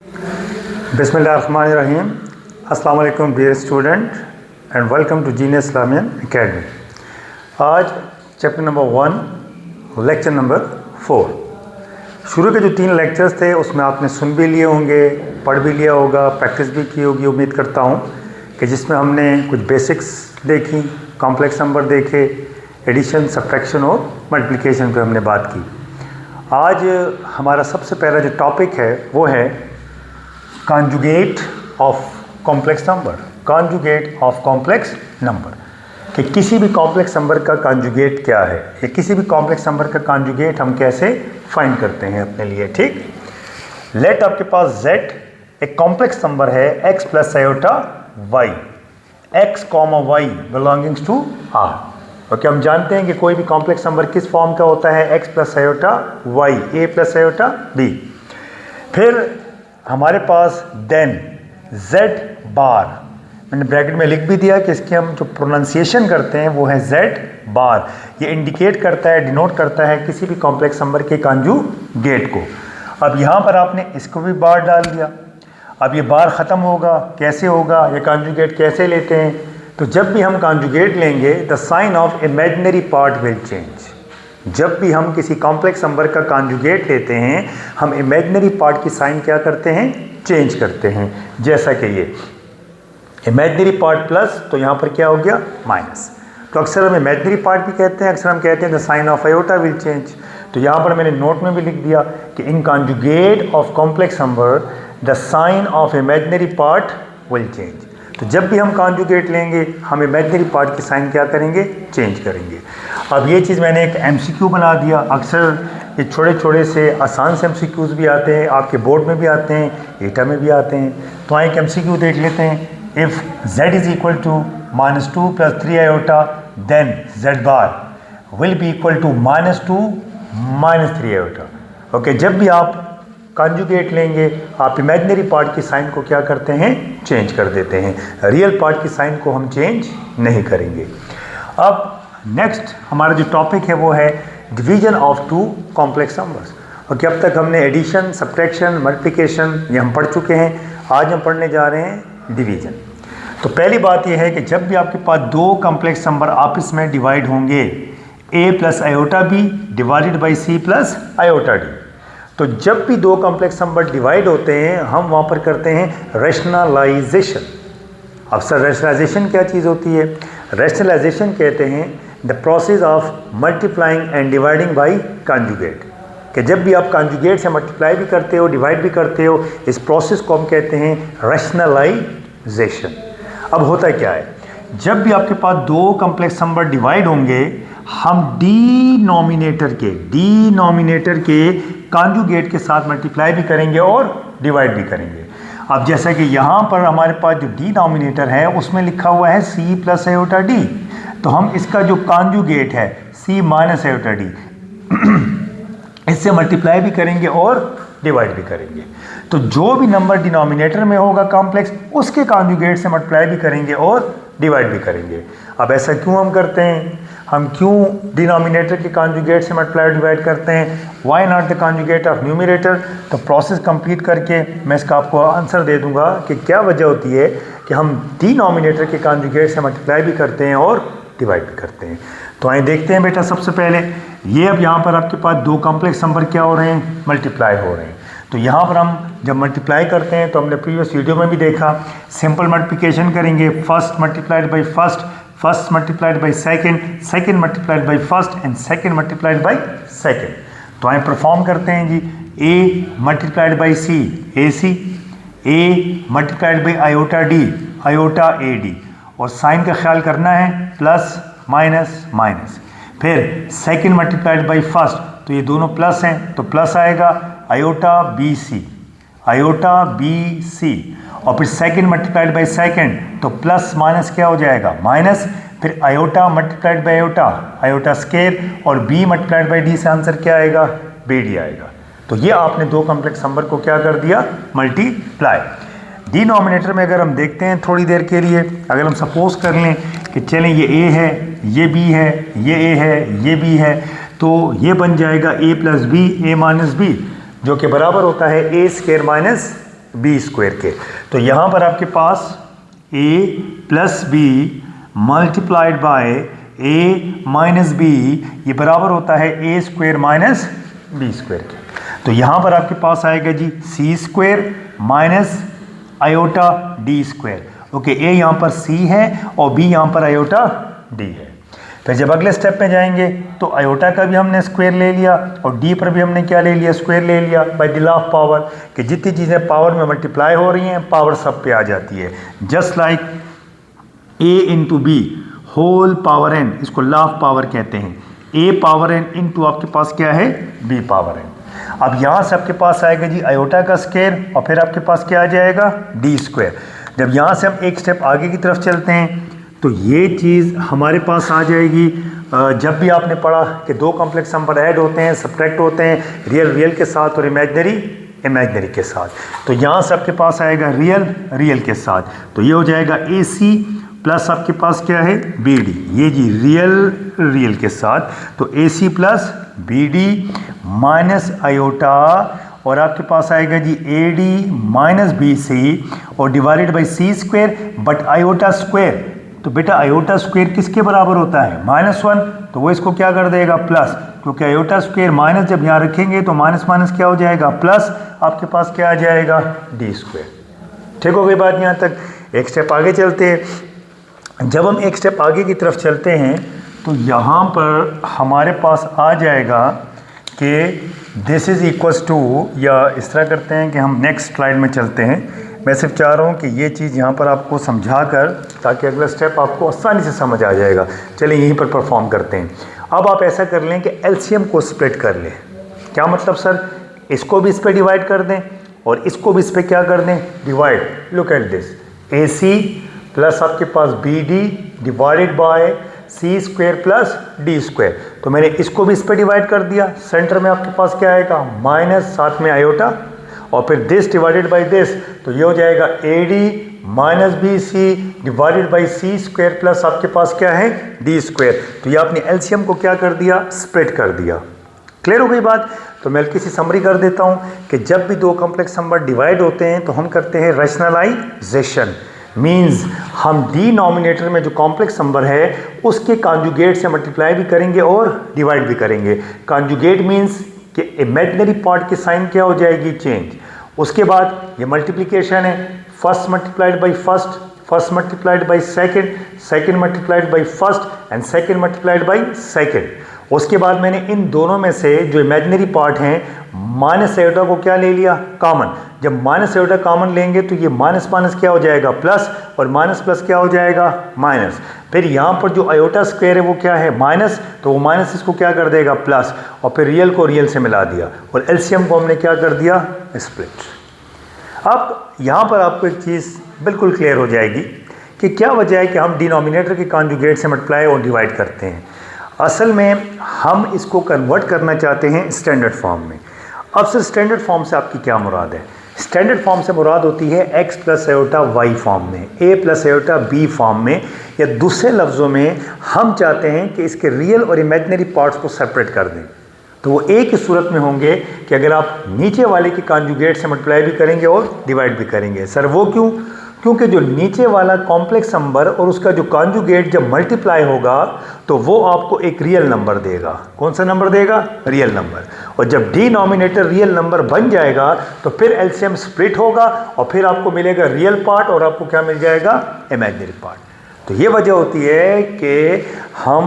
बिस्मिल्लाहिर्रहमानिर्रहीम। अस्सलाम वालेकुम dear student and welcome to Genius Islamian Academy. आज चैप्टर नंबर 1 लेक्चर नंबर 4। शुरू के जो 3 लेक्चर्स थे उसमें आपने सुन भी लिए होंगे, पढ़ भी लिया होगा, प्रैक्टिस भी की होगी उम्मीद करता हूँ कि जिसमें हमने कुछ बेसिक्स देखी, कॉम्प्लेक्स नंबर देखे, एडिशन, सब्ट्रैक्शन और मल्टीप्लिकेशन पे हमने बात की। आज हमारा सबसे पहला जो टॉपिक है वो है conjugate of complex number. Conjugate of complex number कि किसी भी कॉम्प्लेक्स नंबर का कॉन्जुगेट क्या है या किसी भी कॉम्प्लेक्स नंबर का कॉन्जुगेट हम कैसे फाइंड करते हैं अपने लिए। ठीक, लेट आपके पास z एक कॉम्प्लेक्स नंबर है x plus iota y, x comma y belongings to r। Okay, हम जानते हैं कि कोई भी कॉम्प्लेक्स नंबर किस फॉर्म का होता है, x plus iota y, a plus iota b। फिर हमारे पास देन z बार, मैंने ब्रैकेट में लिख भी दिया कि इसकी हम जो प्रोनाउंसिएशन करते हैं वो है z बार। ये इंडिकेट करता है, डिनोट करता है किसी भी कॉम्प्लेक्स नंबर के कॉन्जुगेट को। अब यहाँ पर आपने इसको भी बार डाल दिया। अब ये बार ख़त्म होगा, कैसे होगा, ये कॉन्जुगेट कैसे लेते हैं? तो जब भी हम कॉन्जुगेट लेंगे the sign of imaginary part will change. जब भी हम किसी कॉम्प्लेक्स नंबर का कॉन्जुगेट लेते हैं हम इमेजिनरी पार्ट की साइन क्या करते हैं, चेंज करते हैं। जैसा कि ये इमेजिनरी पार्ट प्लस, तो यहाँ पर क्या हो गया माइनस। तो अक्सर हम इमेजिनरी पार्ट भी कहते हैं, अक्सर हम कहते हैं the sign of iota will change. तो यहाँ पर मैंने नोट में भी लिख दिया कि in conjugate of complex number the sign of imaginary part will change. तो जब भी हम कॉन्जुगेट लेंगे हम इमेजिनरी पार्ट की साइन क्या करेंगे, चेंज करेंगे। अब ये चीज़ मैंने एक MCQ बना दिया। अक्सर ये छोटे छोटे से आसान से MCQs भी आते हैं, आपके बोर्ड में भी आते हैं, एटा में भी आते हैं। तो एक MCQ देख लेते हैं। If z is equal to -2 + 3 iota then z bar will be equal to -2 - 3 iota. Okay, जब भी आप कॉन्जुगेट लेंगे आप इमेजिनरी पार्ट की साइन को क्या करते हैं, चेंज कर देते हैं। रियल पार्ट की साइन को हम चेंज नहीं करेंगे। अब नेक्स्ट हमारा जो टॉपिक है वो है division of 2 complex numbers. Okay, अब तक हमने एडिशन, सब्ट्रैक्शन, मल्टीप्लिकेशन ये हम पढ़ चुके हैं। आज हम पढ़ने जा रहे हैं डिवीजन। तो पहली बात यह है कि जब भी आपके पास 2 कॉम्प्लेक्स नंबर आपस में डिवाइड होंगे, a plus iota b divided by c plus iota d। तो जब भी 2 कॉम्प्लेक्स नंबर डिवाइड होते हैं हम वहाँ पर करते हैं रैशनलाइजेशन। अब सर रैशनलाइजेशन क्या चीज़ होती है? रैशनलाइजेशन कहते हैं the process of multiplying and dividing by conjugate. कि जब भी आप कॉन्जुगेट से मल्टीप्लाई भी करते हो, डिवाइड भी करते हो, इस प्रोसेस को हम कहते हैं रैशनलाइजेशन। अब होता क्या है, जब भी आपके पास 2 कॉम्प्लेक्स नंबर डिवाइड होंगे हम डिनोमिनेटर के कॉन्जुगेट के साथ मल्टीप्लाई भी करेंगे और डिवाइड भी करेंगे। अब जैसा कि यहाँ पर हमारे पास जो डिनोमिनेटर है उसमें लिखा हुआ है c प्लस आयोटा d, तो हम इसका जो कॉन्जुगेट है c माइनस आयोटा d इससे मल्टीप्लाई भी करेंगे और डिवाइड भी करेंगे। तो जो भी नंबर डिनोमिनेटर में होगा कॉम्प्लेक्स उसके कॉन्जुगेट से मल्टीप्लाई भी करेंगे और डिवाइड भी करेंगे। अब ऐसा क्यों हम करते हैं, हम क्यों डिनोमिनेटर के कॉन्जुगेट से मल्टीप्लाई डिवाइड करते हैं? Why not the conjugate of numerator? तो प्रोसेस कंप्लीट करके मैं इसका आपको आंसर दे दूंगा कि क्या वजह होती है कि हम डिनोमिनेटर के कॉन्जुगेट से मल्टीप्लाई भी करते हैं और डिवाइड भी करते हैं। तो आइए देखते हैं बेटा। सबसे पहले ये अब यहाँ पर आपके पास 2 कॉम्प्लेक्स नंबर क्या हो रहे हैं, मल्टीप्लाई हो रहे हैं। तो यहाँ पर हम जब मल्टीप्लाई करते हैं तो हमने प्रीवियस वीडियो में भी देखा, सिंपल मल्टीप्लिकेशन करेंगे। First multiplied by first, first multiplied by second, second multiplied by first and second multiplied by second. तो आइए परफॉर्म करते हैं जी। a multiplied by c ac, a multiplied by iota d iota ad। और sign का ख्याल करना है plus minus minus. फिर सेकेंड मल्टीप्लाइड बाई फर्स्ट, तो ये दोनों प्लस हैं तो प्लस आएगा आयोटा bc, आयोटा bc। और फिर सेकेंड मल्टीप्लाइड बाई सेकेंड तो प्लस माइनस क्या हो जाएगा, माइनस। फिर iota multiplied by iota, iota square, और b मल्टीप्लाइड बाई d से आंसर क्या आएगा, bd आएगा। तो ये आपने 2 कॉम्प्लेक्स नंबर को क्या कर दिया, मल्टीप्लाई। डिनोमिनेटर में अगर हम देखते हैं थोड़ी देर के लिए, अगर हम सपोज कर लें कि चलें ये a है, ये b है, ये a है, ये b है, तो ये बन जाएगा a plus B, a minus B, जो कि बराबर होता है a square minus B square के। तो यहाँ पर आपके पास a plus B multiplied by a minus B, ये बराबर होता है a square minus B square के। तो यहाँ पर आपके पास आएगा जी C square minus iota D square. Okay, A यहाँ पर सी है और बी यहाँ पर आयोटा डी है। फिर जब अगले स्टेप में जाएंगे तो आयोटा का भी हमने स्क्वायर ले लिया और डी पर भी हमने क्या ले लिया, स्क्वायर ले लिया by the law of power, कि जितनी चीज़ें पावर में मल्टीप्लाई हो रही हैं पावर सब पे आ जाती है। Just like a into b whole power n, इसको लॉ ऑफ पावर कहते हैं। ए पावर एन इंटू आपके पास क्या है, बी पावर एन। अब यहाँ से आपके पास आएगा जी आयोटा का स्क्वायर और फिर आपके पास क्या आ जाएगा, डी स्क्वायर। जब यहाँ से हम एक स्टेप आगे की तरफ चलते हैं तो ये चीज़ हमारे पास आ जाएगी। जब भी आपने पढ़ा कि दो कॉम्प्लेक्स नंबर ऐड होते हैं, सब्ट्रैक्ट होते हैं, रियल रियल के साथ और इमेजनरी इमेजनरी के साथ, तो यहाँ से आपके पास आएगा रियल रियल के साथ। तो ये हो जाएगा ए सी प्लस आपके पास क्या है, बी डी, ये जी रियल रियल के साथ। तो A C plus B D minus iota और आपके पास आएगा जी A D minus B C और divided by C square but iota square. तो बेटा आयोटा स्क्वायर किसके बराबर होता है, -1, तो वो इसको क्या कर देगा, प्लस, क्योंकि आयोटा स्क्वायर माइनस जब यहाँ रखेंगे तो माइनस माइनस क्या हो जाएगा, प्लस, आपके पास क्या आ जाएगा, डी स्क्वायर। ठीक हो गई बात यहाँ तक। एक स्टेप आगे चलते हैं। जब हम एक स्टेप आगे की तरफ चलते हैं तो यहाँ पर हमारे पास आ जाएगा कि दिस इज़ इक्वल्स टू, या इस तरह करते हैं कि हम नेक्स्ट स्लाइड में चलते हैं। मैं सिर्फ चाह रहा हूँ कि ये चीज़ यहाँ पर आपको समझा कर, ताकि अगला स्टेप आपको आसानी से समझ आ जाएगा। चलिए यहीं पर परफॉर्म करते हैं। अब आप ऐसा कर लें कि एलसीएम को स्प्लिट कर लें। क्या मतलब सर, इसको भी इस पर डिवाइड कर दें और इसको भी इस पर क्या कर दें, divide. Look at this, A C plus आपके पास B D divided by C square plus D square. तो मैंने इसको भी इस पर डिवाइड कर दिया। सेंटर में आपके पास क्या आएगा, माइनस, साथ में आयोटा और फिर दिस डिवाइडेड बाय दिस, तो ये हो जाएगा a D minus B c divided by C square plus आपके पास क्या है, डी स्क्वायर। तो ये आपने एलसीएम को क्या कर दिया, स्प्लिट कर दिया। क्लियर हो गई बात। तो मैं किसी समरी कर देता हूँ कि जब भी दो कॉम्प्लेक्स नंबर डिवाइड होते हैं तो हम करते हैं रैशनलाइजेशन। मीन्स हम डिनोमिनेटर में जो कॉम्प्लेक्स नंबर है उसके कॉन्जुगेट से मल्टीप्लाई भी करेंगे और डिवाइड भी करेंगे। कॉन्जुगेट मीन्स कि इमेजिनरी पार्ट की साइन क्या हो जाएगी, चेंज। उसके बाद ये मल्टीप्लिकेशन है, first multiplied by first, first multiplied by second, second multiplied by first and second multiplied by second. उसके बाद मैंने इन दोनों में से जो इमेजिनरी पार्ट हैं माइनस आयोटा को क्या ले लिया, कॉमन। जब माइनस आयोटा कॉमन लेंगे तो ये माइनस माइनस क्या हो जाएगा, प्लस, और माइनस प्लस क्या हो जाएगा, माइनस। फिर यहाँ पर जो आयोटा स्क्वायर है वो क्या है, माइनस, तो वो माइनस इसको क्या कर देगा, प्लस, और फिर रियल को रियल से मिला दिया और एलसीएम को हमने क्या कर दिया, स्प्लिट। अब यहाँ पर आपको एक चीज़ बिल्कुल क्लियर हो जाएगी कि क्या वजह है कि हम डिनोमिनेटर के कॉन्जुगेट से मल्टीप्लाई और डिवाइड करते हैं। असल में हम इसको कन्वर्ट करना चाहते हैं स्टैंडर्ड फॉर्म में। अब सर स्टैंडर्ड फॉर्म से आपकी क्या मुराद है? स्टैंडर्ड फॉर्म से मुराद होती है x plus iota y form में, a plus iota b form में, या दूसरे लफ्ज़ों में हम चाहते हैं कि इसके रियल और इमेजिनरी पार्ट्स को सेपरेट कर दें। तो वो एक ही सूरत में होंगे कि अगर आप नीचे वाले की कॉन्जुगेट से मल्टीप्लाई भी करेंगे और डिवाइड भी करेंगे। सर वो क्यों? क्योंकि जो नीचे वाला कॉम्प्लेक्स नंबर और उसका जो कॉन्जुगेट जब मल्टीप्लाई होगा तो वो आपको एक रियल नंबर देगा। कौन सा नंबर देगा? Real number. और जब डिनोमिनेटर रियल नंबर बन जाएगा तो फिर एलसीएम स्प्लिट होगा और फिर आपको मिलेगा रियल पार्ट और आपको क्या मिल जाएगा? Imaginary part. तो ये वजह होती है कि हम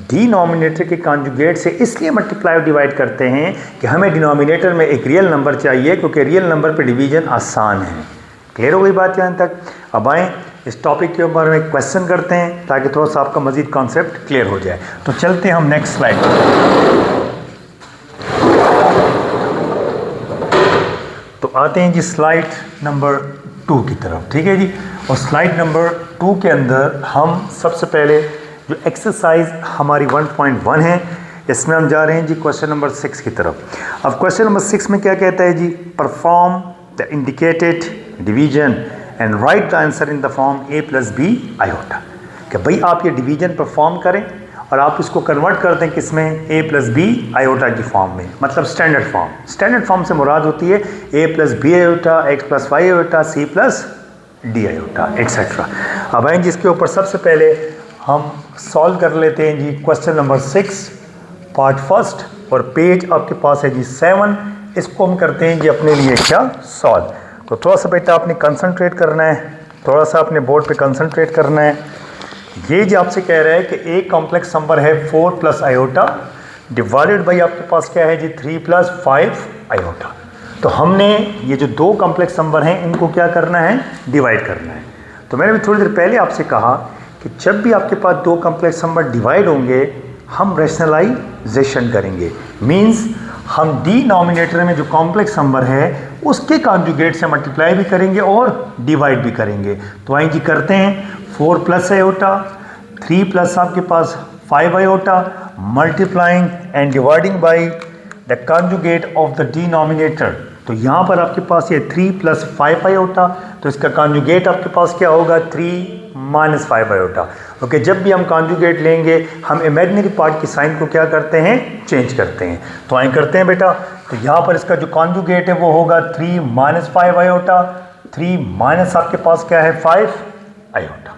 डिनोमिनेटर के कॉन्जुगेट से इसलिए मल्टीप्लाई और डिवाइड करते हैं कि हमें डिनोमिनेटर में एक रियल नंबर चाहिए, क्योंकि रियल नंबर पे डिवीजन आसान है। क्लियर हो गई बात यहाँ तक? अब आएँ इस टॉपिक के ऊपर में क्वेश्चन करते हैं ताकि थोड़ा सा आपका मजीद कॉन्सेप्ट क्लियर हो जाए। तो चलते हैं हम नेक्स्ट स्लाइड पर। तो आते हैं जी स्लाइड नंबर 2 की तरफ। ठीक है जी। और स्लाइड नंबर 2 के अंदर हम सबसे पहले जो एक्सरसाइज हमारी 1.1 है इसमें हम जा रहे हैं जी क्वेश्चन नंबर 6 की तरफ। अब क्वेश्चन नंबर 6 में क्या कहता है जी? Perform the indicated division and write the answer in the form a plus B iota. कि भाई आप ये डिवीजन परफॉर्म करें और आप इसको कन्वर्ट करते हैं किसमें, a प्लस बी आयोटा की फॉर्म में, मतलब स्टैंडर्ड फॉर्म। स्टैंडर्ड फॉर्म से मुराद होती है a plus B iota, x plus y iota, c plus d iota etcetera. अब आएंगे जिसके ऊपर सबसे पहले हम सॉल्व कर लेते हैं जी क्वेश्चन नंबर 6 पार्ट फर्स्ट, और पेज आपके पास है जी 7। इसको हम करते हैं जी अपने लिए क्या सॉल्व। तो थोड़ा सा बेटा आपने कंसंट्रेट करना है, थोड़ा सा अपने बोर्ड पे कंसंट्रेट करना है। ये जो आपसे कह रहा है कि एक कॉम्प्लेक्स नंबर है 4 प्लस आयोटा डिवाइडेड बाई आपके पास क्या है जी 3 प्लस 5 आयोटा। तो हमने ये जो दो कॉम्प्लेक्स नंबर हैं इनको क्या करना है, डिवाइड करना है। तो मैंने भी थोड़ी देर पहले आपसे कहा कि जब भी आपके पास दो कॉम्प्लेक्स नंबर डिवाइड होंगे हम रैशनलाइजेशन करेंगे, मींस हम डिनोमिनेटर में जो कॉम्प्लेक्स नंबर है उसके कॉन्जुगेट से मल्टीप्लाई भी करेंगे और डिवाइड भी करेंगे। तो आइए जी करते हैं 4 प्लस आयोटा 3 प्लस आपके पास 5 iota multiplying and dividing by the conjugate of the denominator. तो यहाँ पर आपके पास ये 3 प्लस 5 आयोटा, तो इसका कॉन्जुगेट आपके पास क्या होगा 3 माइनस 5 आयोटा। ओके, जब भी हम कॉन्जुगेट लेंगे हम इमेजिनरी पार्ट की साइन को क्या करते हैं, चेंज करते हैं। तो आए करते हैं बेटा, तो यहाँ पर इसका जो कॉन्जुगेट है वो होगा 3 माइनस 5 आयोटा, 3 माइनस आपके पास क्या है 5 आयोटा।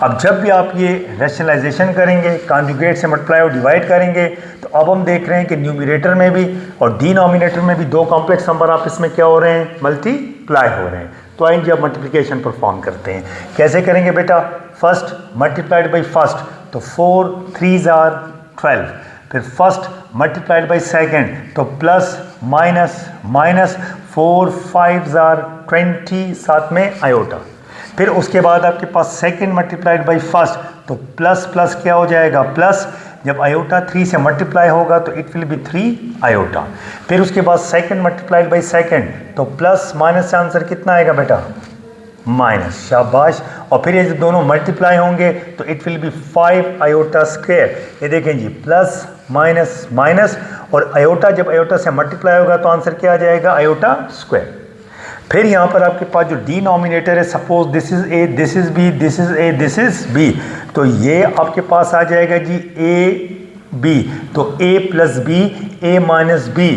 अब जब भी आप ये रैशनलाइजेशन करेंगे कॉन्जुगेट से मल्टीप्लाई और डिवाइड करेंगे, तो अब हम देख रहे हैं कि न्यूमरेटर में भी और डिनोमिनेटर में भी दो कॉम्प्लेक्स नंबर आप इसमें क्या हो रहे हैं, मल्टीप्लाई हो रहे हैं। तो आइए अब मल्टीप्लिकेशन परफॉर्म करते हैं। कैसे करेंगे बेटा, फर्स्ट मल्टीप्लाइड बाई फर्स्ट, तो 4 3 आर 12, फिर फर्स्ट मल्टीप्लाइड बाई सेकेंड, तो प्लस माइनस माइनस 4 5 आर 20, साथ में आयोटा। फिर उसके बाद आपके पास सेकेंड मल्टीप्लाइड बाई फर्स्ट, तो प्लस प्लस क्या हो जाएगा प्लस, जब आयोटा 3 से मल्टीप्लाई होगा तो इट विल बी 3 आयोटा। फिर उसके बाद सेकेंड मल्टीप्लाइड बाई सेकेंड, तो प्लस माइनस से आंसर कितना आएगा बेटा माइनस, शाबाश। और फिर ये जब दोनों मल्टीप्लाई होंगे तो it will B 5 iota square. ये देखें जी प्लस माइनस माइनस, और आयोटा जब आयोटा से मल्टीप्लाई होगा तो आंसर क्या आ जाएगा आयोटा स्क्वायर। फिर यहाँ पर आपके पास जो डिनोमिनेटर है, suppose this is a, this is b, this is a, this is b, तो ये आपके पास आ जाएगा जी ए बी, तो ए प्लस बी ए माइनस बी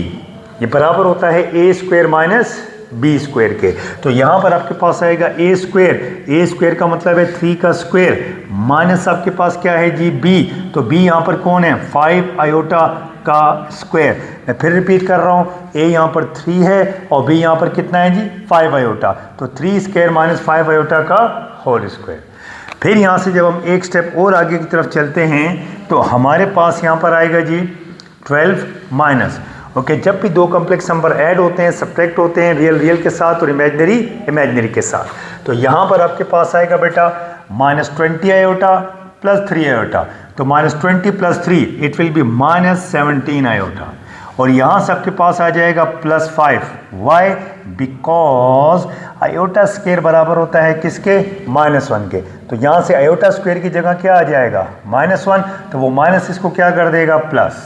ये बराबर होता है ए स्क्वायर माइनस बी स्क्वायर के। तो यहाँ पर आपके पास आएगा ए स्क्वायर का मतलब है 3 का स्क्वायर, माइनस आपके पास क्या है जी बी, तो बी यहाँ पर कौन है 5 आयोटा का स्क्वायर। मैं फिर रिपीट कर रहा हूँ, ए यहाँ पर 3 है और बी यहाँ पर कितना है जी 5 आयोटा, तो 3 स्क्वायर माइनस 5 आयोटा का होल स्क्वायर। फिर यहाँ से जब हम एक स्टेप और आगे की तरफ चलते हैं तो हमारे पास यहाँ पर आएगा जी 12 माइनस। ओके, जब भी दो कॉम्प्लेक्स नंबर ऐड होते हैं, सब्ट्रैक्ट होते हैं, रियल के साथ और इमेजिनरी के साथ, तो यहाँ पर आपके पास आएगा बेटा माइनस 20 आयोटा प्लस 3 आयोटा, तो minus 20 plus 3 it will be minus 17 iota. और यहाँ से आपके पास आ जाएगा plus 5, y, because iota square बराबर होता है किसके -1 के। तो यहाँ से आयोटा स्क्वायर की जगह क्या आ जाएगा -1, तो वो माइनस इसको क्या कर देगा प्लस,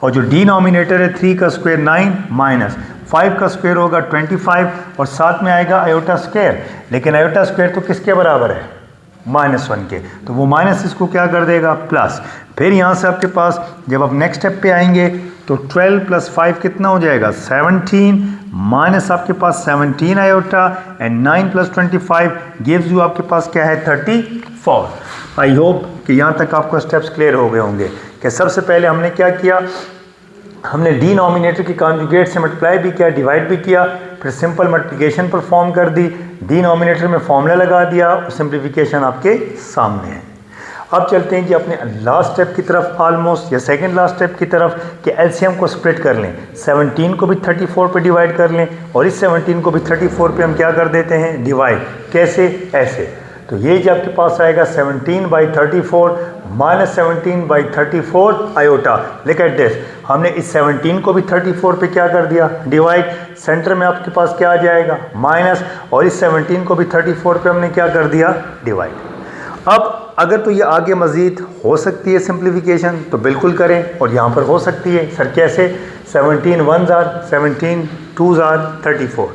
और जो डिनोमिनेटर है 3 का स्क्वायर 9 माइनस 5 का स्क्वायर होगा 25, और साथ में आएगा आयोटा स्क्वायर, लेकिन आयोटा स्क्वायर तो किसके बराबर है -1 के, तो वो माइनस इसको क्या कर देगा प्लस। फिर यहाँ से आपके पास जब आप नेक्स्ट स्टेप पे आएंगे तो 12 प्लस 5 कितना हो जाएगा 17, माइनस आपके पास 17 iota and 9 plus 25 gives you आपके पास क्या है 34। आई होप कि यहाँ तक आपको स्टेप्स क्लियर हो गए होंगे कि सबसे पहले हमने क्या किया, हमने डिनोमिनेटर की कॉन्जुगेट से मल्टीप्लाई भी किया, डिवाइड भी किया, फिर सिंपल मल्टीप्लिकेशन परफॉर्म कर दी, डिनोमिनेटर में फॉर्मूला लगा दिया और सिंप्लीफिकेशन आपके सामने है। अब चलते हैं जी अपने लास्ट स्टेप की तरफ, ऑलमोस्ट या सेकंड लास्ट स्टेप की तरफ, कि एलसीएम को स्प्लिट कर लें, 17 को भी 34 पे डिवाइड कर लें और इस 17 को भी 34 पे हम क्या कर देते हैं डिवाइड। कैसे, ऐसे। तो ये जो आपके पास आएगा 17/34 minus 17/34 iota. Look at this, हमने इस 17 को भी 34 पे क्या कर दिया डिवाइड, सेंटर में आपके पास क्या आ जाएगा माइनस, और इस 17 को भी 34 पे हमने क्या कर दिया डिवाइड। अब अगर तो ये आगे मज़ीद हो सकती है सिंप्लीफिकेशन तो बिल्कुल करें, और यहाँ पर हो सकती है सर कैसे, 17 1s are 17 2s are 34,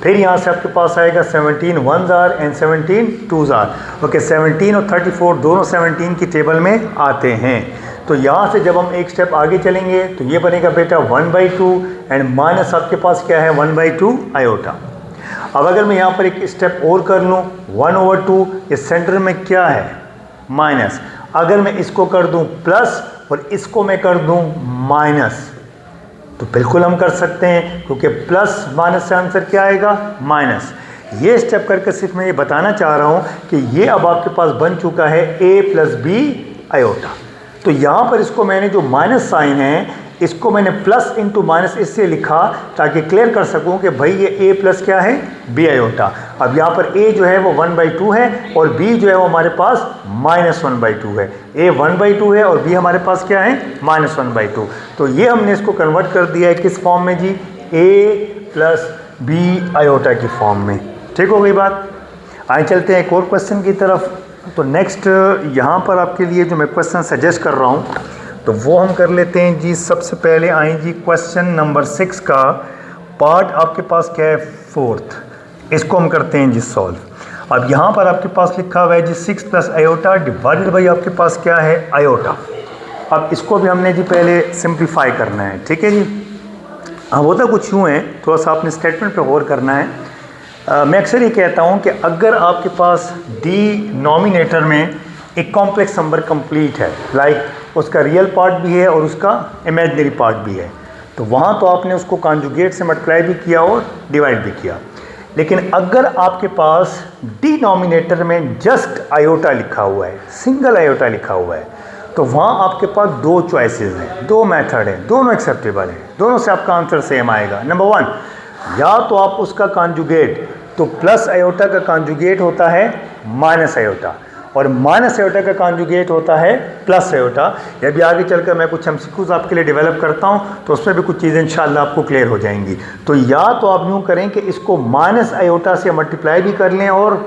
फिर यहाँ से आपके पास आएगा 17 1s are and 17 2s are। Okay, 17 और 34 दोनों 17 की टेबल में आते हैं। तो यहाँ से जब हम एक स्टेप आगे चलेंगे तो ये बनेगा बेटा 1/2 एंड माइनस आपके पास क्या है 1/2 आयोटा। अब अगर मैं यहाँ पर एक स्टेप और कर लूँ 1/2, इस सेंटर में क्या है माइनस, अगर मैं इसको कर दूँ प्लस और इसको मैं कर दूँ माइनस तो बिल्कुल हम कर सकते हैं, क्योंकि प्लस माइनस से आंसर क्या आएगा माइनस। ये स्टेप करके सिर्फ मैं ये बताना चाह रहा हूँ कि ये अब आपके पास बन चुका है a प्लस बी आयोटा। तो यहाँ पर इसको मैंने जो माइनस साइन है इसको मैंने प्लस इंटू माइनस इससे लिखा ताकि क्लियर कर सकूं कि भाई ये a प्लस क्या है b आयोटा। अब यहाँ पर a जो है वो 1/2 है और b जो है वो हमारे पास -1/2 है। a 1/2 है और b हमारे पास क्या है -1/2। तो ये हमने इसको कन्वर्ट कर दिया है किस फॉर्म में जी, a प्लस b आयोटा की फॉर्म में। ठीक हो गई बात। आए चलते हैं एक और क्वेश्चन की तरफ। तो नेक्स्ट यहाँ पर आपके लिए जो मैं क्वेश्चन सजेस्ट कर रहा हूँ तो वो हम कर लेते हैं जी। सबसे पहले आए जी क्वेश्चन नंबर 6 का पार्ट आपके पास क्या है 4th, इसको हम करते हैं जी सॉल्व। अब यहाँ पर आपके पास लिखा हुआ है जी 6 प्लस आयोटा डिवाइडेड बाई आपके पास क्या है आयोटा। अब इसको भी हमने जी पहले सिंप्लीफाई करना है, ठीक है जी। अब होता कुछ यूँ है, थोड़ा सा आपने स्टेटमेंट पे गौर करना है। मैं अक्सर ये कहता हूँ कि अगर आपके पास डिनोमिनेटर में एक कॉम्प्लेक्स नंबर कंप्लीट है, लाइक उसका रियल पार्ट भी है और उसका इमेजिनरी पार्ट भी है, तो वहाँ तो आपने उसको कॉन्जुगेट से मल्टीप्लाई भी किया और डिवाइड भी किया। लेकिन अगर आपके पास डिनोमिनेटर में जस्ट आयोटा लिखा हुआ है, सिंगल आयोटा लिखा हुआ है, तो वहाँ आपके पास दो चॉइसेस हैं, दो मेथड हैं, दोनों एक्सेप्टेबल हैं, दोनों से आपका आंसर सेम आएगा। नंबर 1, या तो आप उसका कॉन्जुगेट, तो प्लस आयोटा का कॉन्जुगेट होता है माइनस आयोटा और माइनस आयोटा का कॉन्जुगेट होता है प्लस आयोटा। या भी आगे चलकर मैं कुछ एमसीक्यूज आपके लिए डेवलप करता हूं तो उसमें भी कुछ चीज़ें इंशाल्लाह आपको क्लियर हो जाएंगी। तो या तो आप यूँ करें कि इसको माइनस आयोटा से मल्टीप्लाई भी कर लें और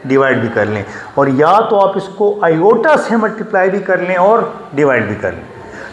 डिवाइड भी कर लें, और या तो आप इसको आयोटा से मल्टीप्लाई भी कर लें और डिवाइड भी कर लें।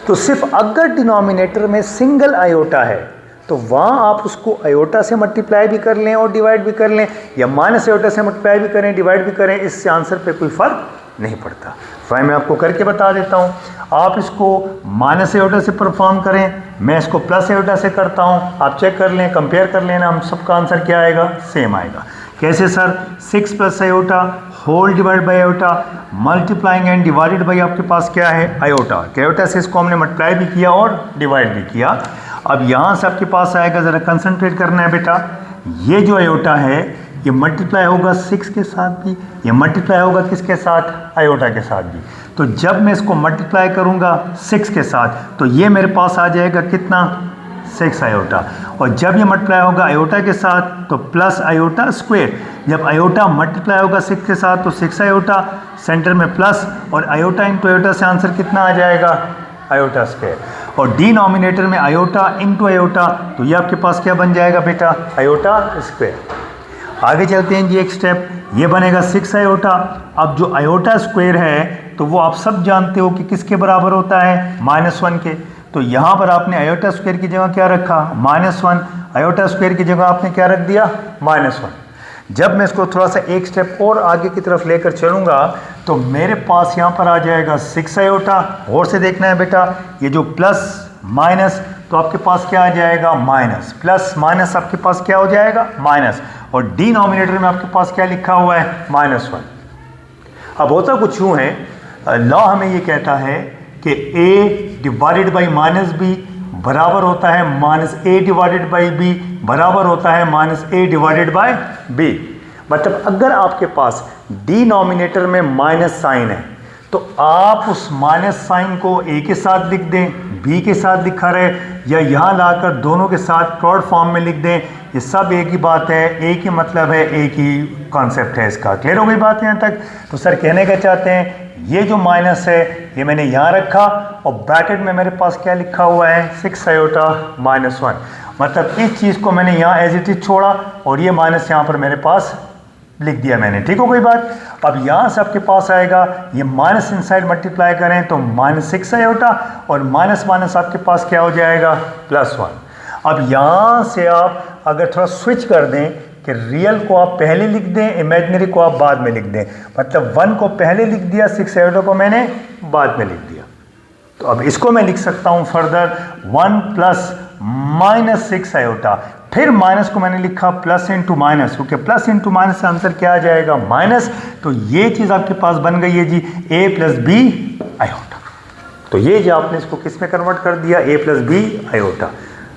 तो सिर्फ अगर डिनोमिनेटर में सिंगल आयोटा है तो वहाँ आप उसको आयोटा से मल्टीप्लाई भी कर लें और डिवाइड भी कर लें, या माइनस आयोटा से मल्टीप्लाई भी करें डिवाइड भी करें, इससे आंसर पे कोई फ़र्क नहीं पड़ता। तो मैं आपको करके बता देता हूँ। आप इसको माइनस आयोटा से परफॉर्म करें, मैं इसको प्लस आयोटा से करता हूँ, आप चेक कर लें, कंपेयर कर लेना, हम सबका आंसर क्या आएगा सेम आएगा। कैसे sir, 6 plus iota whole divide by iota multiplying and divided by आपके पास क्या है आयोटा। आयोटा से इसको हमने मल्टीप्लाई भी किया और डिवाइड भी किया। अब यहाँ से आपके पास आएगा, ज़रा कंसंट्रेट करना है बेटा, ये जो आयोटा है ये मल्टीप्लाई होगा 6 के साथ भी, ये मल्टीप्लाई होगा किसके साथ आयोटा के साथ भी। तो जब मैं इसको मल्टीप्लाई करूँगा 6 के साथ तो ये मेरे पास आ जाएगा कितना 6 आयोटा, और जब ये मल्टीप्लाई होगा आयोटा के साथ तो प्लस आयोटा स्क्वायर। जब आयोटा मल्टीप्लाई होगा 6 के साथ तो 6 आयोटा, सेंटर में प्लस और आयोटा इंटू आयोटा से आंसर कितना आ जाएगा आयोटा स्क्वायर, और डिनोमिनेटर में आयोटा इंटू आयोटा तो ये आपके पास क्या बन जाएगा बेटा आयोटा स्क्वायर। आगे चलते हैं जी एक स्टेप, ये बनेगा 6 आयोटा। अब जो आयोटा स्क्वायर है तो वो आप सब जानते हो कि किसके बराबर होता है -1 के। तो यहाँ पर आपने आयोटा स्क्वायर की जगह क्या रखा -1, आयोटा स्क्वायर की जगह आपने क्या रख दिया -1। जब मैं इसको थोड़ा सा एक स्टेप और आगे की तरफ लेकर चलूँगा तो मेरे पास यहाँ पर आ जाएगा 6 आयोटा। और से देखना है बेटा, ये जो प्लस माइनस तो आपके पास क्या आ जाएगा माइनस, प्लस माइनस आपके पास क्या हो जाएगा माइनस, और डिनोमिनेटर में आपके पास क्या लिखा हुआ है -1। अब होता कुछ यूँ है, लॉ हमें ये कहता है कि a डिवाइडेड बाई -b बराबर होता है -a डिवाइडेड बाई b बराबर होता है -a डिवाइडेड बाई b। मतलब अगर आपके पास डिनोमिनेटर में माइनस साइन है तो आप उस माइनस साइन को a के साथ लिख दें, b के साथ लिखा रहे, या यहाँ लाकर दोनों के साथ क्रॉड फॉर्म में लिख दें, ये सब एक ही बात है, एक ही मतलब है, एक ही कॉन्सेप्ट है इसका। क्लियर हो गई बात यहाँ तक। तो सर कहने का चाहते हैं ये जो माइनस है ये मैंने यहाँ रखा और ब्रैकेट में मेरे पास क्या लिखा हुआ है 6 आयोटा -1, मतलब इस चीज़ को मैंने यहाँ एज इट इज छोड़ा और ये माइनस यहाँ पर मेरे पास लिख दिया मैंने। ठीक हो गई बात। अब यहाँ से आपके पास आएगा, ये माइनस इनसाइड मल्टीप्लाई करें तो -6 आयोटा और माइनस माइनस आपके पास क्या हो जाएगा +1। अब यहाँ से आप अगर थोड़ा स्विच कर दें कि रियल को आप पहले लिख दें, इमेजिनरी को आप बाद में लिख दें, मतलब 1 को पहले लिख दिया, 6 आयोटा को मैंने बाद में लिख दिया। तो अब इसको मैं लिख सकता हूं फर्दर 1 प्लस माइनस 6 आयोटा, फिर माइनस को मैंने लिखा प्लस इंटू माइनस, क्योंकि प्लस इंटू माइनस से आंसर क्या आ जाएगा माइनस। तो ये चीज आपके पास बन गई है जी a प्लस बी आयोटा। तो ये जो आपने इसको किस में कन्वर्ट कर दिया, a प्लस बी आयोटा।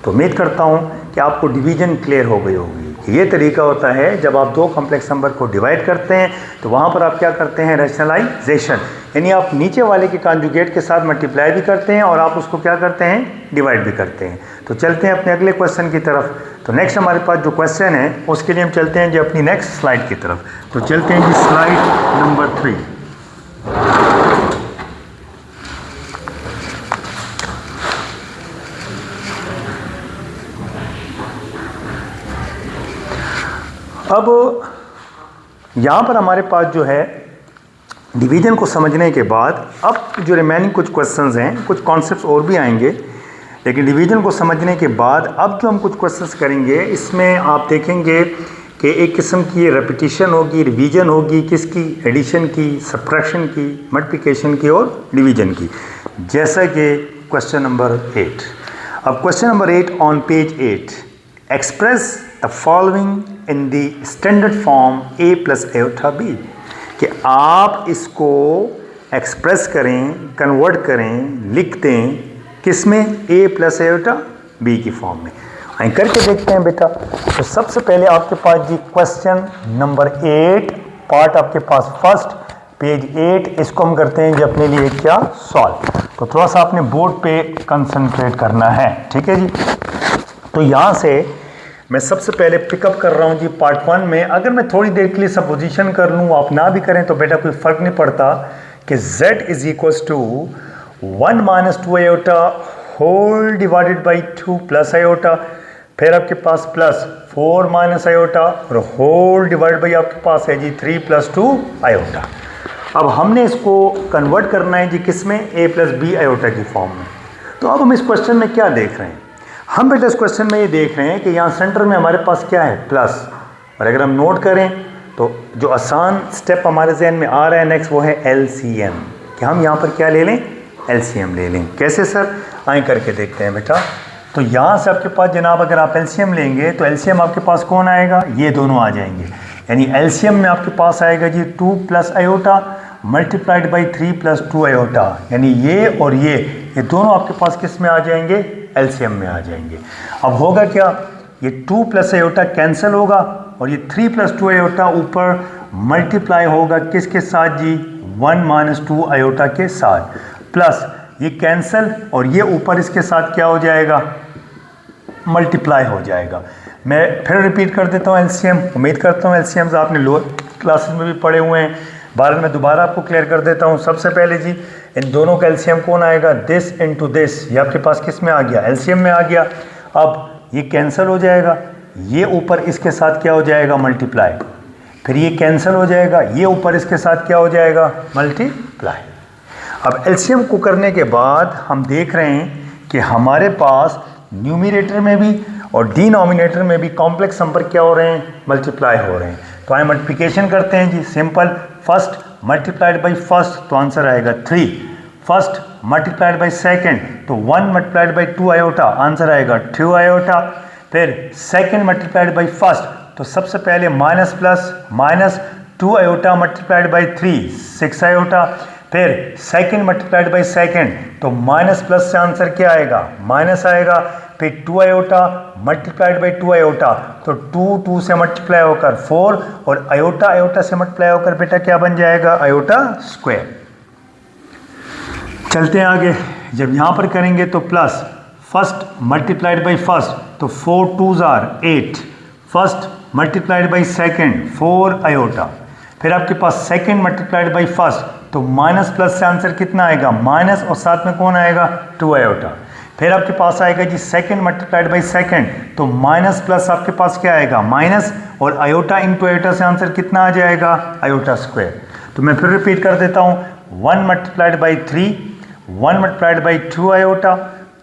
तो उम्मीद करता हूं कि आपको डिवीजन क्लियर हो गई होगी। ये तरीका होता है जब आप दो कॉम्प्लेक्स नंबर को डिवाइड करते हैं तो वहाँ पर आप क्या करते हैं, रैशनलाइजेशन, यानी आप नीचे वाले के कॉन्जुगेट के साथ मल्टीप्लाई भी करते हैं और आप उसको क्या करते हैं, डिवाइड भी करते हैं। तो चलते हैं अपने अगले क्वेश्चन की तरफ। तो नेक्स्ट हमारे पास जो क्वेश्चन है उसके लिए हम चलते हैं जी अपनी नेक्स्ट स्लाइड की तरफ। तो चलते हैं जी स्लाइड नंबर 3। अब यहाँ पर हमारे पास जो है डिवीजन को समझने के बाद अब जो रिमेनिंग कुछ क्वेश्चंस हैं, कुछ कॉन्सेप्ट्स और भी आएंगे, लेकिन डिवीजन को समझने के बाद अब जो हम कुछ क्वेश्चंस करेंगे इसमें आप देखेंगे कि एक किस्म की रेपिटेशन होगी, रिवीजन होगी, किसकी, एडिशन की, सब्ट्रैक्शन की, मल्टीप्लिकेशन की और डिवीजन की। जैसा कि क्वेश्चन नंबर 8। अब question number 8 on page 8, express the following in the standard form a plus iota b, कि आप इसको एक्सप्रेस करें, कन्वर्ट करें, लिख दें किस में, a प्लस आयोटा b की फॉर्म में। आइए करके देखते हैं बेटा। तो सबसे पहले आपके पास जी क्वेश्चन नंबर 8 पार्ट आपके पास फर्स्ट पेज 8, इसको हम करते हैं जी अपने लिए क्या, सॉल्व। तो थोड़ा सा आपने बोर्ड पे कंसंट्रेट करना है, ठीक है जी। तो यहाँ से मैं सबसे पहले पिकअप कर रहा हूँ जी पार्ट 1 में। अगर मैं थोड़ी देर के लिए सपोजिशन कर लूँ, आप ना भी करें तो बेटा कोई फ़र्क नहीं पड़ता, कि z is equals to 1 minus 2 iota whole divided by 2 plus iota, फिर आपके पास प्लस 4 माइनस आयोटा और होल डिवाइड बाई आपके पास है जी 3 प्लस 2 आयोटा। अब हमने इसको कन्वर्ट करना है जी किस में, a प्लस बी आयोटा की फॉर्म में। तो अब हम इस क्वेश्चन में क्या देख रहे हैं, हम बेटा इस क्वेश्चन में ये देख रहे हैं कि यहाँ सेंटर में हमारे पास क्या है, प्लस। और अगर हम नोट करें तो जो आसान स्टेप हमारे जहन में आ रहा है नेक्स्ट वो है LCM, कि हम यहाँ पर क्या ले लें, LCM ले लें। कैसे सर, आए करके देखते हैं बेटा। तो यहाँ से आपके पास जनाब अगर आप LCM लेंगे तो LCM आपके पास कौन आएगा, ये दोनों आ जाएंगे। यानी LCM में आपके पास आएगा जी 2 plus iota multiplied by 3 plus 2 iota, यानी ये और ये दोनों आपके पास किस में आ जाएंगे, LCM में आ जाएंगे। अब होगा क्या, ये 2 प्लस आयोटा कैंसिल होगा और ये 3 प्लस 2 आयोटा ऊपर मल्टीप्लाई होगा किसके साथ जी, 1 माइनस 2 आयोटा के साथ, प्लस ये कैंसिल और ये ऊपर इसके साथ क्या हो जाएगा, मल्टीप्लाई हो जाएगा। मैं फिर रिपीट कर देता हूँ LCM, उम्मीद करता हूँ LCM आपने लोअर क्लासेस में भी पढ़े हुए हैं, बार मैं दोबारा आपको क्लियर कर देता हूँ। सबसे पहले जी इन दोनों का LCM कौन आएगा, दिस इनटू दिस, ये आपके पास किस में आ गया, LCM में आ गया। अब ये कैंसिल हो जाएगा, ये ऊपर इसके साथ क्या हो जाएगा, मल्टीप्लाई, फिर ये कैंसिल हो जाएगा, ये ऊपर इसके साथ क्या हो जाएगा, मल्टीप्लाई। अब LCM को करने के बाद हम देख रहे हैं कि हमारे पास न्यूमरेटर में भी और डिनोमिनेटर में भी कॉम्प्लेक्स नंबर क्या हो रहे हैं, मल्टीप्लाई हो रहे हैं। तो आइए मल्टीप्लिकेशन करते हैं जी, simple, first multiplied by first तो आंसर आएगा 3, फर्स्ट मल्टीप्लाइड बाई सेकेंड तो 1 मल्टीप्लाइड बाई 2 आयोटा, आंसर आएगा 2 आयोटा, फिर सेकेंड मल्टीप्लाइड बाई फर्स्ट तो सबसे पहले minus plus minus 2 iota multiplied by 3 6 iota, फिर सेकेंड मल्टीप्लाइड बाई सेकेंड तो माइनस प्लस से आंसर क्या आएगा, माइनस आएगा, फिर 2 आयोटा मल्टीप्लाइड बाई 2 आयोटा तो 2 से मल्टीप्लाई होकर 4 और आयोटा आयोटा से मल्टीप्लाई होकर बेटा क्या बन जाएगा, आयोटा स्क्वायर। चलते हैं आगे, जब यहाँ पर करेंगे तो plus first multiplied by first तो 4 2s are 8, first multiplied by second 4 iota, फिर आपके पास सेकेंड मल्टीप्लाइड बाई फर्स्ट तो माइनस प्लस से आंसर कितना आएगा, माइनस और साथ में कौन आएगा, 2 आयोटा, फिर आपके पास आएगा जी सेकेंड मल्टीप्लाइड बाई सेकेंड तो माइनस प्लस आपके पास क्या आएगा, माइनस और आयोटा इंटू आयोटा से आंसर कितना आ जाएगा, आयोटा स्क्वायर। तो मैं फिर रिपीट कर देता हूँ, 1 multiplied by 3, 1 multiplied by 2 iota,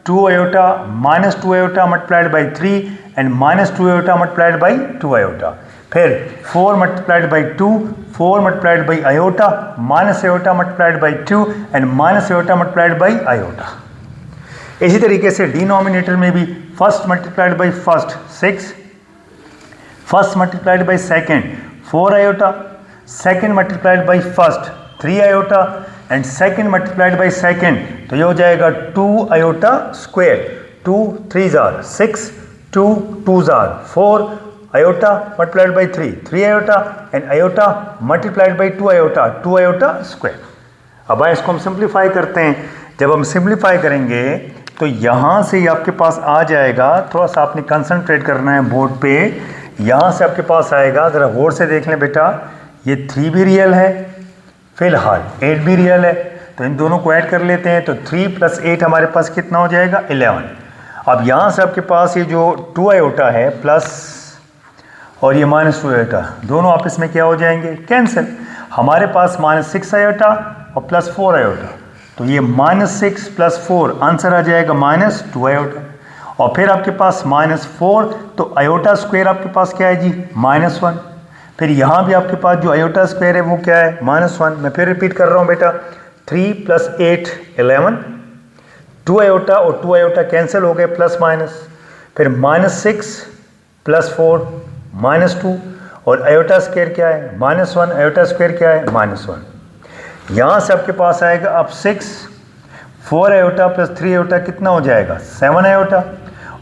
2 iota minus 2 iota multiplied by 3 and minus 2 iota multiplied by 2 iota, फिर 4 multiplied by 2, 4 multiplied by iota, minus iota multiplied by 2 and minus iota multiplied by iota. इसी तरीके से denominator में भी first multiplied by first 6, first multiplied by second 4 iota, second multiplied by first 3 iota and second multiplied by second, तो ये हो जाएगा 2 iota square. 2 3 jar 6, 2 2 jar 4 iota multiplied by 3, 3 iota and iota multiplied by 2 iota, 2 iota square. अब आए इसको हम simplify करते हैं। जब हम सिंप्लीफाई करेंगे तो यहाँ से ही आपके पास आ जाएगा, थोड़ा सा आपने कंसंट्रेट करना है बोर्ड पे। यहाँ से आपके पास आएगा, ज़रा गौर से देख लें बेटा, ये 3 भी रियल है, फिलहाल 8 भी रियल है, तो इन दोनों को ऐड कर लेते हैं। तो 3 + 8 हमारे पास कितना हो जाएगा 11। अब यहाँ से आपके पास ये जो 2 आयोटा है प्लस और ये -2 आयोटा, दोनों आपस में क्या हो जाएंगे कैंसिल। हमारे पास -6 आयोटा और +4 आयोटा, तो ये -6 + 4 आंसर आ जाएगा -2 आयोटा। और फिर आपके पास -4, तो आयोटा स्क्वायर आपके पास क्या है जी -1। फिर यहाँ भी आपके पास जो आयोटा स्क्वायर है वो क्या है -1। मैं फिर रिपीट कर रहा हूँ बेटा, 3 + 8 11, 2 आयोटा और 2 आयोटा कैंसिल हो गए प्लस माइनस, फिर -6 + 4 -2 और आयोटा स्क्वायर क्या है -1, आयोटा स्क्वायर क्या है -1। यहाँ से आपके पास आएगा अब 6, 4 आयोटा + 3 आयोटा कितना हो जाएगा 7 आयोटा,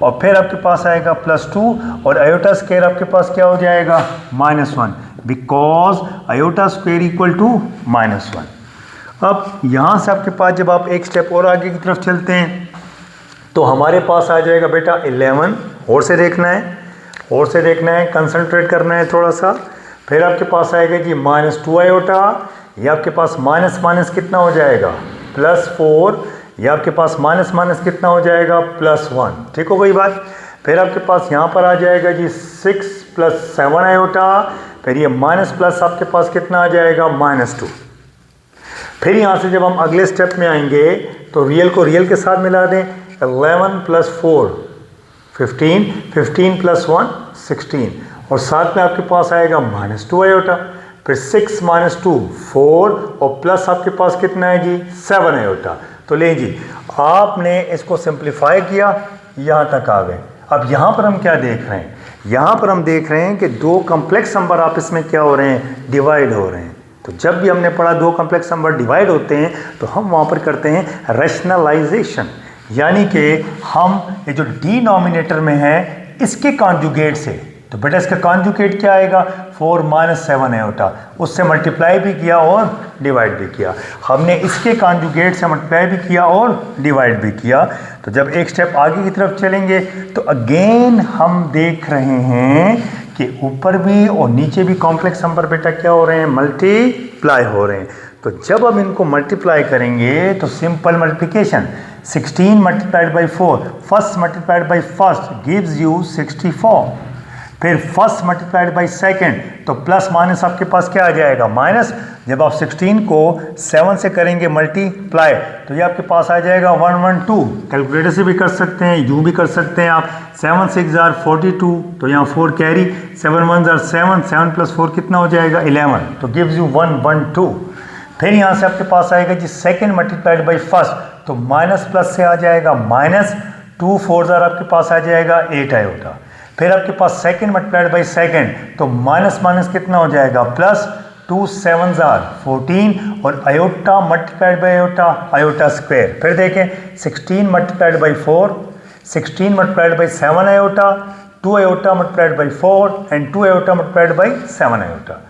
और फिर आपके पास आएगा +2 और आयोटा स्क्वायर आपके पास क्या हो जाएगा -1, because iota square equal to -1। अब यहाँ से आपके पास जब आप एक स्टेप और आगे की तरफ चलते हैं तो हमारे पास आ जाएगा बेटा 11। और से देखना है, और से देखना है, कंसंट्रेट करना है थोड़ा सा। फिर आपके पास आएगा जी -2 आयोटा, ये आपके पास माइनस माइनस कितना हो जाएगा +4, ये आपके पास माइनस माइनस कितना हो जाएगा +1। ठीक हो गई बात। फिर आपके पास यहाँ पर आ जाएगा जी 6 + 7 आयोटा, फिर ये माइनस प्लस आपके पास कितना आ जाएगा -2। फिर यहाँ से जब हम अगले स्टेप में आएंगे तो रियल को रियल के साथ मिला दें, 11 + 4 15, 15 + 1 16, और साथ में आपके पास आएगा -2 आयोटा, फिर 6 - 2 4 और प्लस आपके पास कितना है जी 7 आयोटा। तो ले जी, आपने इसको सिंप्लीफाई किया, यहाँ तक आ गए। अब यहाँ पर हम क्या देख रहे हैं, यहाँ पर हम देख रहे हैं कि दो कॉम्प्लेक्स नंबर आपस में क्या हो रहे हैं डिवाइड हो रहे हैं। तो जब भी हमने पढ़ा दो कॉम्प्लेक्स नंबर डिवाइड होते हैं तो हम वहाँ पर करते हैं रैशनलाइजेशन, यानी कि हम ये जो डिनोमिनेटर में है इसके कॉन्जुगेट से, तो बेटा इसका कॉन्जुगेट क्या आएगा 4 - 7 आयोटा, उससे मल्टीप्लाई भी किया और डिवाइड भी किया। हमने इसके कॉन्जुगेट से मल्टीप्लाई भी किया और डिवाइड भी किया। तो जब एक स्टेप आगे की तरफ चलेंगे तो अगेन हम देख रहे हैं कि ऊपर भी और नीचे भी कॉम्प्लेक्स नंबर बेटा क्या हो रहे हैं मल्टीप्लाई हो रहे हैं। तो जब हम इनको मल्टीप्लाई करेंगे तो simple multiplication, 16 × 4 first multiplied by first gives you 64, फिर फर्स्ट मल्टीप्लाइड बाई सेकेंड, तो प्लस माइनस आपके पास क्या आ जाएगा माइनस। जब आप 16 को 7 से करेंगे मल्टीप्लाई तो ये आपके पास आ जाएगा 112। कैलकुलेटर से भी कर सकते हैं, यूँ भी कर सकते हैं आप, 7 × 6 = 42, तो यहाँ 4 कैरी, 7 × 1 = 7, 7 + 4 कितना हो जाएगा 11, तो गिव्स यू 112। फिर यहाँ से आपके पास आएगा जी सेकेंड मल्टीप्लाइड बाई फर्स्ट, तो माइनस प्लस से आ जाएगा माइनस, 2 4 आपके पास आ जाएगा 8 आयोटा। फिर आपके पास सेकेंड मल्टीप्लाइड बाई सेकेंड, तो माइनस माइनस कितना हो जाएगा प्लस, 2 7 14 और iota multiplied by iota, iota square. फिर देखें 16 multiplied by 4, 16 multiplied by 7 iota, 2 iota multiplied by 4 and 2 iota multiplied by 7 iota.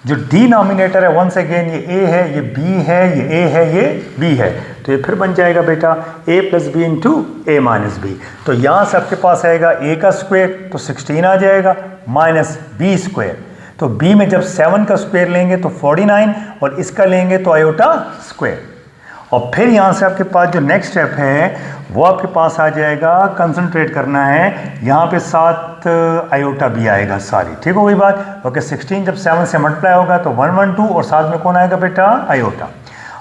जो डिनोमिनेटर है वंस अगेन ये a है, ये b है, ये a है, ये b है, तो ये फिर बन जाएगा बेटा a + b × a - b। तो यहाँ से आपके पास आएगा a का स्क्वायर तो 16 आ जाएगा माइनस b स्क्वायर, तो b में जब 7 का स्क्वायर लेंगे तो 49 और इसका लेंगे तो आयोटा स्क्वायर। और फिर यहाँ से आपके पास जो नेक्स्ट स्टेप है वो आपके पास आ जाएगा, कंसंट्रेट करना है, यहाँ पे 7 आयोटा भी आएगा सारी। ठीक हो गई बात। ओके, 16 जब 7 से मल्टीप्लाई होगा तो 112 और साथ में कौन आएगा बेटा आयोटा।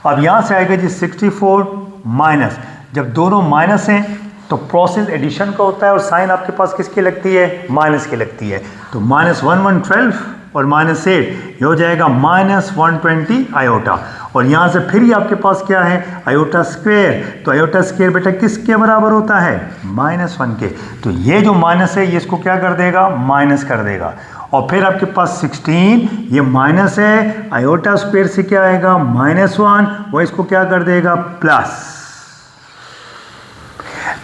अब यहाँ से आएगा जी 64 माइनस, जब दोनों माइनस हैं तो प्रोसेस एडिशन का होता है और साइन आपके पास किसकी लगती है माइनस की लगती है, तो -1 1 12 और -8, ये हो जाएगा -120 आयोटा। और यहाँ से फिर ही आपके पास क्या है, आयोटा स्क्वायर। तो आयोटा स्क्वायर बेटा किसके बराबर होता है, -1 के। तो ये जो माइनस है ये इसको क्या कर देगा, माइनस कर देगा। और फिर आपके पास 16, ये माइनस है, आयोटा स्क्वायर से क्या आएगा, -1, वो इसको क्या कर देगा, प्लस।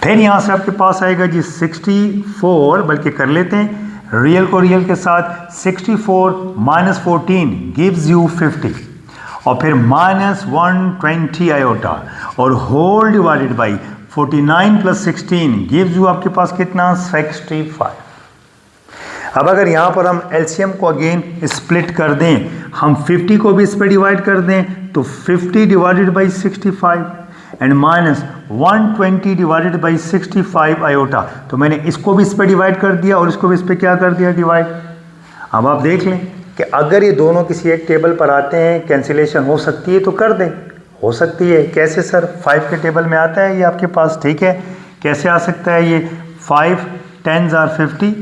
फिर यहाँ से आपके पास आएगा जी 64, बल्कि कर लेते हैं रियल को रियल के साथ, 64 - 14 गिव्स यू 50। और फिर -120 आयोटा और whole divided by 49 + 16 gives you आपके पास कितना, 65। अब अगर यहाँ पर हम एलसीएम को अगेन स्प्लिट कर दें, हम 50 को भी इस पर डिवाइड कर दें, तो 50 divided by 65 and -120 divided by 65 iota. तो मैंने इसको भी इस पर डिवाइड कर दिया और इसको भी इस पर क्या कर दिया, डिवाइड। अब आप देख लें कि अगर ये दोनों किसी एक टेबल पर आते हैं, कैंसिलेशन हो सकती है तो कर दें, हो सकती है। कैसे सर, 5 के टेबल में आता है ये आपके पास, ठीक है। कैसे आ सकता है ये, 5 10s are 50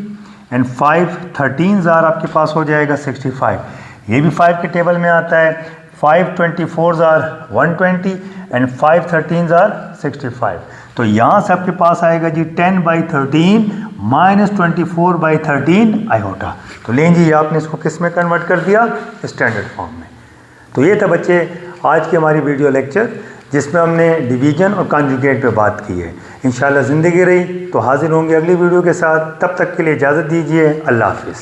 and 5 13s are आपके पास हो जाएगा 65। ये भी 5 के टेबल में आता है, 5 24s are 120 and 5 13s are 65। तो यहाँ से आपके पास आएगा जी 10/13 -24/13 आयोटा। तो लें जी, आपने इसको किस में कन्वर्ट कर दिया, स्टैंडर्ड फॉर्म में। तो ये था बच्चे आज की हमारी वीडियो लेक्चर, जिसमें हमने डिवीजन और कॉन्जुगेट पे बात की है। इंशाल्लाह ज़िंदगी रही तो हाजिर होंगे अगली वीडियो के साथ। तब तक के लिए इजाज़त दीजिए, अल्लाह हाफिज़।